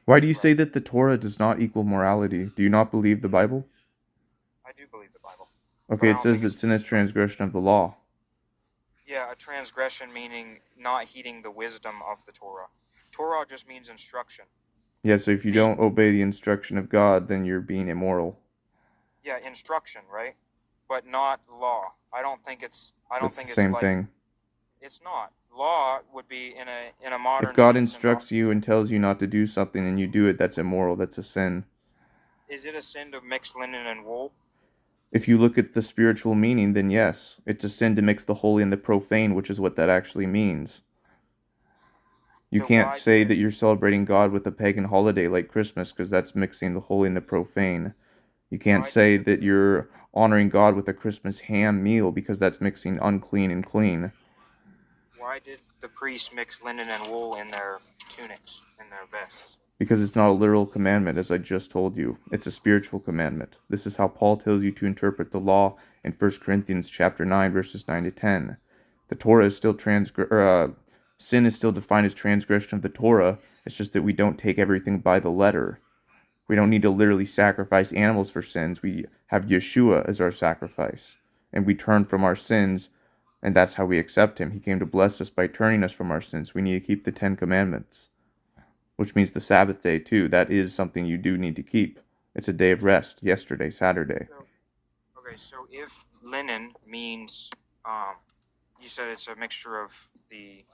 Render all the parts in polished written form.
Why do you say Right. that the Torah does not equal morality? Do you not believe the Bible? I do believe the Bible, but Okay, I it don't says think that it's sin is transgression of the law. yeah, a transgression meaning not heeding the wisdom of the Torah. Torah just means instruction. Yeah, so if you The don't obey the instruction of God, then you're being immoral. yeah, instruction, right? But not law. I don't That's the think it's same like thing. it's not. Law would be in a If modern God sense and not. instructs you and tells you not to do something and you do it, that's immoral. That's a sin. Is it a sin to mix linen and wool? If you look at the spiritual meaning, then yes, it's a sin to mix the holy and the profane, which is what that actually means. You Then can't why did say that you're celebrating God with a pagan holiday like Christmas because that's mixing the holy and the profane. You can't why did say the that you're honoring God with a Christmas ham meal because that's mixing unclean and clean. why did the priests mix linen and wool in their tunics, in their vests? Because it's not a literal commandment, as I just told you. It's a spiritual commandment. This is how Paul tells you to interpret the law in 1 Corinthians chapter 9, verses 9 to 10. The Torah is still sin is still defined as transgression of the Torah. It's just that we don't take everything by the letter. We don't need to literally sacrifice animals for sins. We have Yeshua as our sacrifice. And we turn from our sins, and that's how we accept him. He came to bless us by turning us from our sins. We need to keep the Ten Commandments, which means the Sabbath day too. That is something you do need to keep. It's a day of rest. Yesterday, Saturday. So, okay, so if linen means, um, you said it's a mixture of the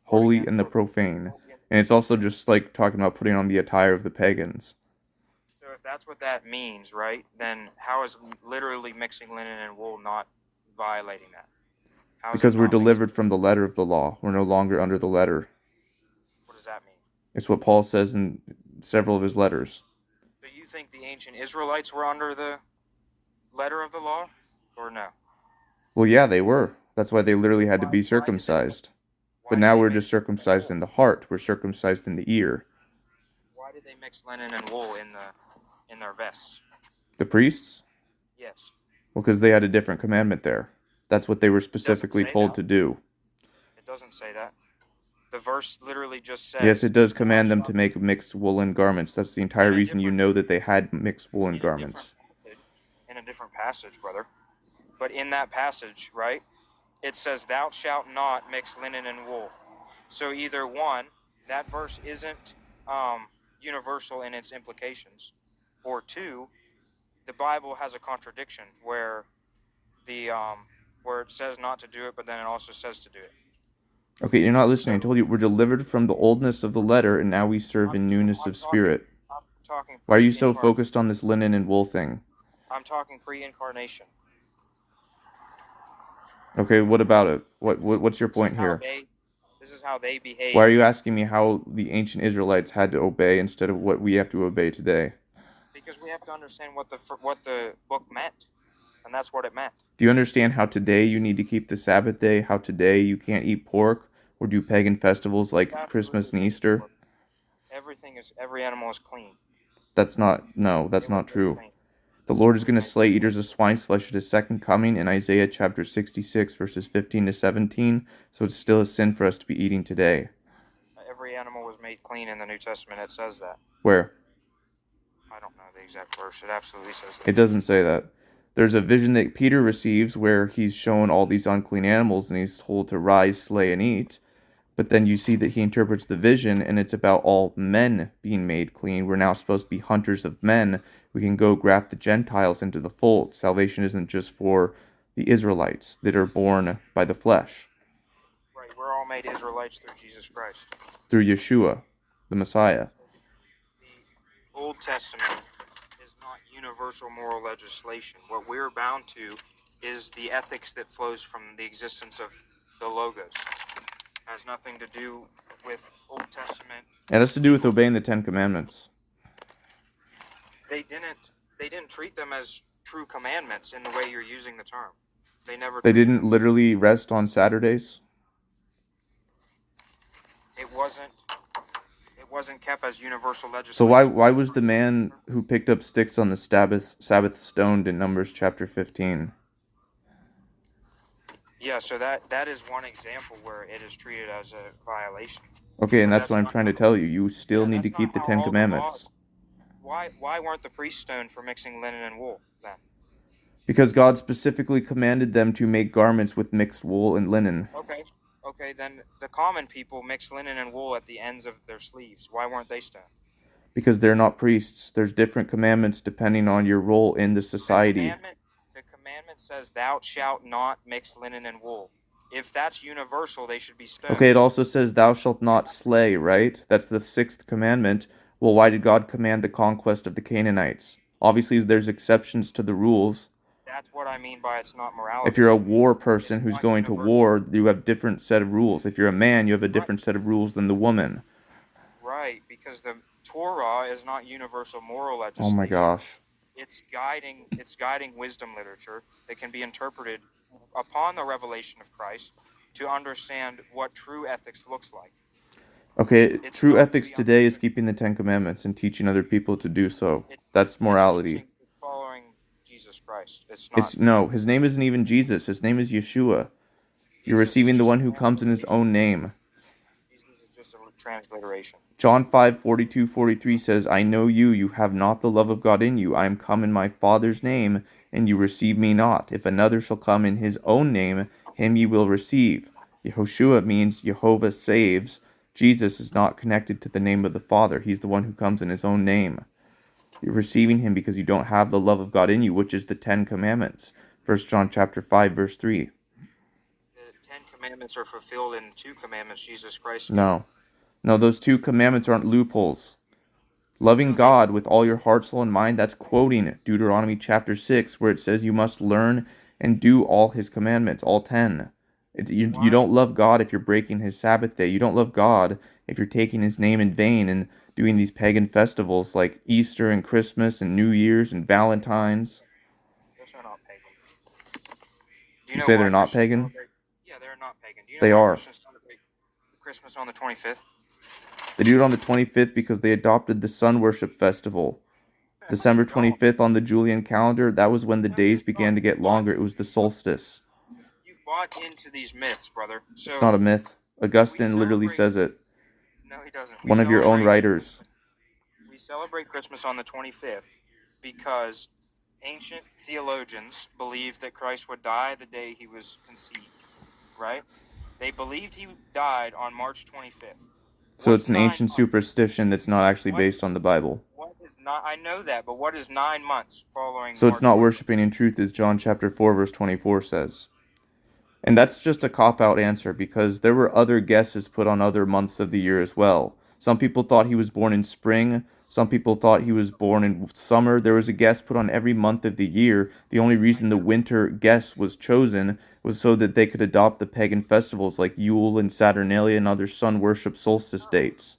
Holy and the profane. And it's also just like talking about putting on the attire of the pagans. so if that's what that means, right? Then how is literally mixing linen and wool not violating that? How is it Because we're not mixing? delivered from the letter of the law. We're no longer under the letter. What does that mean? It's what Paul says in several of his letters. Do you think the ancient Israelites were under the letter of the law, or no? Well, yeah, they were. That's why they literally had to be Why did they circumcised. But why did now they we're mix just linen and circumcised wool? in the heart. We're circumcised in the ear. Why did they mix linen and wool in their vests? The priests? Yes. Well, because they had a different commandment there. That's what they were It doesn't specifically say told that. to do. It doesn't say that. The verse literally just Yes, says, it does "Thou command them to shalt," make mixed woolen garments. That's the entire in a reason you different know that they had mixed woolen in a different garments. passage, in a different passage, brother. But in that passage, right, it says, "Thou shalt not mix linen and wool." So either one, that verse isn't universal in its implications, or two, the Bible has a contradiction the where it says not to do it, but then it also says to do it. Okay, you're not listening. I So told you we're delivered from the oldness of the letter and now we serve I'm in newness I'm of talking spirit. I'm talking Why are you so pre-incarnate. focused on this linen and wool thing? I'm talking pre-incarnation. Okay, what about it? This is What's your this is point how here? they Why are behaved you asking me how the ancient Israelites had to obey instead of what we have to obey today? because we have to understand what the book meant, and that's what it meant. Do you understand how today you need to keep the Sabbath day? How today you can't eat pork or do pagan festivals like Christmas Absolutely and can't eat Easter? pork. Every animal is clean. No, that's It was not true. clean. The Lord It is was going to made slay clean. eaters of swine's flesh at his second coming in Isaiah chapter 66, verses 15 to 17. So it's still a sin for us to be eating today. Every animal was made clean in the New Testament. It says that. Where? I don't know the exact verse. It absolutely says that. It doesn't say that. There's a vision that Peter receives where he's shown all these unclean animals and he's told to rise, slay, and eat. But then you see that he interprets the vision and it's about all men being made clean. We're now supposed to be hunters of men. We can go graft the Gentiles into the fold. Salvation isn't just for the Israelites that are born by the flesh, Right. We're all made Israelites through Jesus Christ. through Yeshua, the Messiah. The Old Testament is not universal moral legislation. What we're bound to is the ethics that flows from the existence of the Logos. It has nothing to do with Old Testament It has to do with legal. obeying the Ten Commandments. They didn't treat them as true commandments in the way you're using the term. They never They treated didn't them. literally rest on Saturdays. It wasn't it wasn't kept as universal So why legislation. why was the man who picked up sticks on the Sabbath stoned in Numbers chapter 15? Yeah, so that is one example where it is treated as a violation. Okay, and But that's that's what I'm not trying how, to tell you. You still yeah, need to that's not keep the how Ten all the laws. Commandments. Why weren't the priests stoned for mixing linen and wool then? Because God specifically commanded them to make garments with mixed wool and linen. Okay. Okay, then the common people mix linen and wool at the ends of their sleeves. Why weren't they stoned? Because they're not priests. There's different commandments depending on your role in the The society. commandment the commandment says thou shalt not mix linen and wool. If that's universal, they should be Okay, stoned. it also says, Thou shalt not slay, right? That's the sixth commandment. Well, why did God command the conquest of the Canaanites? Obviously, there's exceptions to the rules. That's what I mean by it's not If morality. you're a war person It's who's not going to universal. war, you have different set of rules. If you're a man, you have a Right. different set of rules than the woman. Right, because the Torah is not universal moral Oh my legislation. gosh. It's guiding wisdom literature that can be interpreted upon the revelation of Christ to understand what true ethics looks like. Okay, It's true not to ethics be today is understood. keeping the Ten Commandments and teaching other people to do so. It, That's it's morality. teaching, it's following Jesus Christ. It's not. It's no, his name isn't even Jesus. His name is Yeshua. You're Jesus is receiving the just a one who comes in his transliteration. own name. Jesus is just a transliteration. John 5:42-43 says, I know you, you have not the love of God in you. I am come in my Father's name, and you receive me not. If another shall come in his own name, him ye will receive. Yehoshua means Jehovah saves. Jesus is not connected to the name of the Father. He's the one who comes in his own name. You're receiving him because you don't have the love of God in you, which is the Ten Commandments. 1 John chapter 5, verse 3. The Ten Commandments are fulfilled in two commandments Jesus Christ gave. No. No, those two commandments aren't loopholes. Loving No, they God are. with all your heart, soul, and mind, that's quoting Deuteronomy chapter 6, where it says you must learn and do all his commandments, all 10. You Why? don't love God if you're breaking his Sabbath day. You don't love God if you're taking his name in vain and doing these pagan festivals like Easter and Christmas and New Year's and Valentine's. Those are not pagan. Do you You know say they're why not Christians pagan? celebrate? Yeah, they're not pagan. Do you know They why are. Christians celebrate Christmas on the 25th? They do it on the 25th because they adopted the sun worship festival. No, they December don't. 25th on the Julian calendar, that was when the No, they days began don't. to get longer. It was the solstice. You've bought into these myths, brother. It's So not a myth. we Augustine literally celebrate. says it. No, he doesn't. We One of your own celebrate writers. Christmas. We celebrate Christmas on the 25th because ancient theologians believed that Christ would die the day he was conceived, right? They believed he died on March 25th. So What's it's an nine ancient months? superstition that's not actually What based on the Bible. what is not I know that, but what is 9 months following So it's March not 25th? worshiping in truth, as John chapter 4, verse 24 says. And that's just a cop out answer because there were other guesses put on other months of the year as well. Some people thought he was born in spring. Some people thought he was born in summer. There was a guess put on every month of the year. The only I reason the know. winter guess was chosen was so that they could adopt the pagan festivals like Yule and Saturnalia and other sun worship solstice No, dates.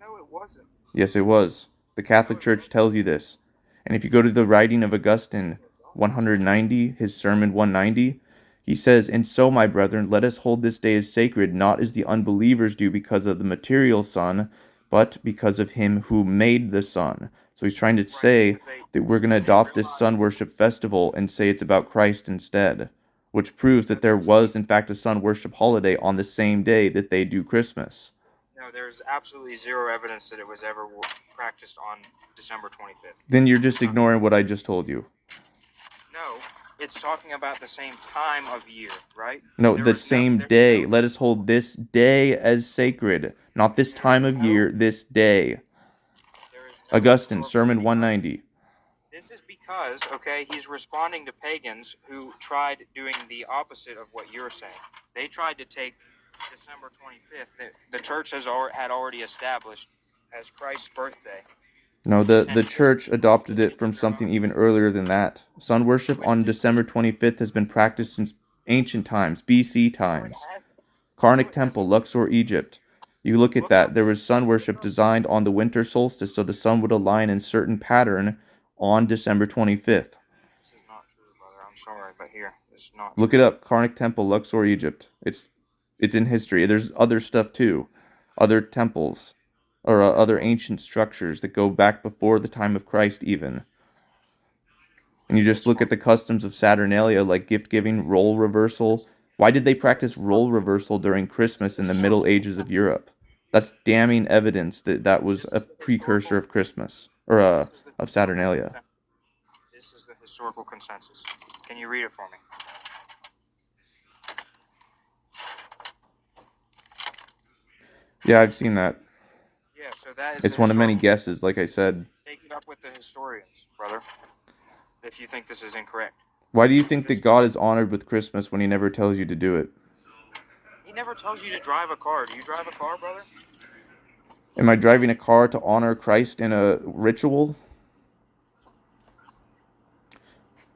no, it wasn't. Yes, it was. The No, Catholic it Church wasn't. tells you this. And if you go to the writing of Augustine No, it don't. 190, his sermon 190, he says, And so, my brethren, let us hold this day as sacred, not as the unbelievers do because of the material sun, but because of him who made the sun. So he's trying to Right, say because they that we're going to they adopt this realized sun worship festival and say it's about Christ instead, which proves no, that there there's was, in fact, a sun worship holiday on the same day that they do Christmas. no, there's absolutely zero evidence that it was ever practiced on December 25th. Then you're It's just not. ignoring what I just told you. No, it's talking about the same time of year, right? No, There the is no same there's day. no Let us hold this day as sacred. Not this there is time of no year, this day. there is no Augustine, historical Sermon date on it. 190. This is because, okay, he's responding to pagans who tried doing the opposite of what you're saying. They tried to take December 25th, that the church had already established as Christ's birthday, No, the and twist church adopted it from their something own, even earlier than that. Sun worship on twisted. December 25th has been practiced since ancient times, BC No, it times. hasn't. No, Karnak it Temple, hasn't. Luxor, Egypt. You look at Look that, up. there was sun Look worship up. designed on the winter solstice so the sun would align in certain pattern on December 25th. This is not true, brother. I'm sorry, but here, this is not Look it true. up, Karnak Temple, Luxor, Egypt. It's in history. There's other stuff too, other temples or other ancient structures that go back before the time of Christ even. And you just That's look fine. at the customs of Saturnalia, like gift giving, role reversal. Why did they practice role reversal during Christmas in the Middle Ages of Europe? That's damning evidence that that was This a is the precursor historical. of Christmas, or This is the of historical Saturnalia. consensus. This is the historical consensus. Can you read it for me? Yeah, I've seen that. Yeah, so that is the It's one of many historical. guesses, like I said. Take it up with the historians, brother, if you think this is incorrect. Why do you think that This, God is honored with Christmas when he never tells you to do it? he never tells you to drive a car. Do you drive a car, brother? Am I driving a car to honor Christ in a ritual?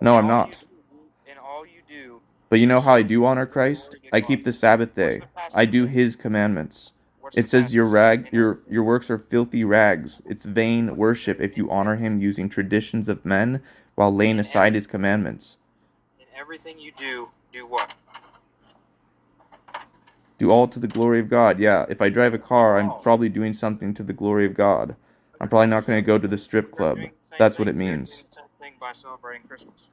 No, In I'm all you not. do, in all you do, But you you know how I serve do honor Christ? glory to I God. keep the Sabbath What's day. the I passage do say? his commandments. What's the It says passage say? In your works are filthy rags. It's vain worship if you honor him using traditions of men while laying in aside every his commandments. in everything you do what? Do all to the glory of God. Yeah, if I drive a Do car, I'm all. probably doing something to the glory of God. I'm probably not So going to go to the strip they're club. doing the same That's what thing. it They're doing means. the same thing by celebrating Christmas.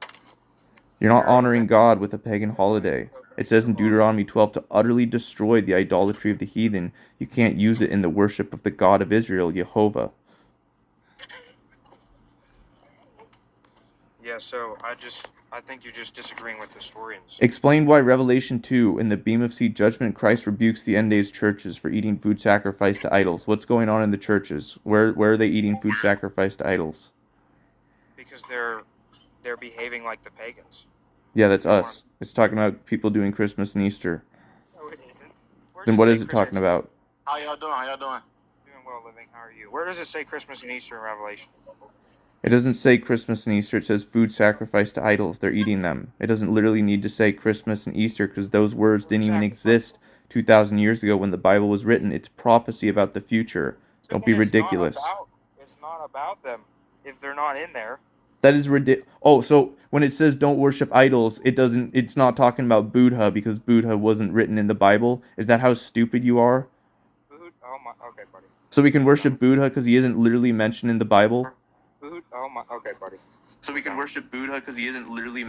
You're not They're honoring God with a pagan holiday. It says in obeying the law. Deuteronomy 12 to utterly destroy the idolatry of the heathen. You can't use it in the worship of the God of Israel, Jehovah. Yeah, so I think you're just disagreeing with historians. Explain why Revelation 2 in the beam of sea judgment Christ rebukes the end days churches for eating food sacrificed to idols. What's going on in the churches? Where are they eating food sacrificed to idols? Because they're behaving like the pagans. Yeah, that's They want. us. It's talking about people doing Christmas and Easter. No, it isn't. Where does Then it what say is it talking Christmas? about? How y'all doing? How y'all doing? Doing well, living. How are you? Where does it say Christmas and Easter in Revelation? It doesn't say Christmas and Easter. It says food sacrificed to idols. They're eating them. It doesn't literally need to say Christmas and Easter because those words Food didn't even sacrifice. exist 2,000 years ago when the Bible was written. It's prophecy about the future. Don't be And it's not ridiculous. about. It's not about them if they're not in there. That is ridiculous. Oh, so when it says don't worship idols, it doesn't. It's not talking about Buddha because Buddha wasn't written in the Bible. Is that how stupid you are? Food. Oh my. Okay, buddy. So we can Calm down. worship Buddha because he isn't literally mentioned in the Bible. Food. Oh my. Okay, buddy. So we can worship Buddha because he isn't literally.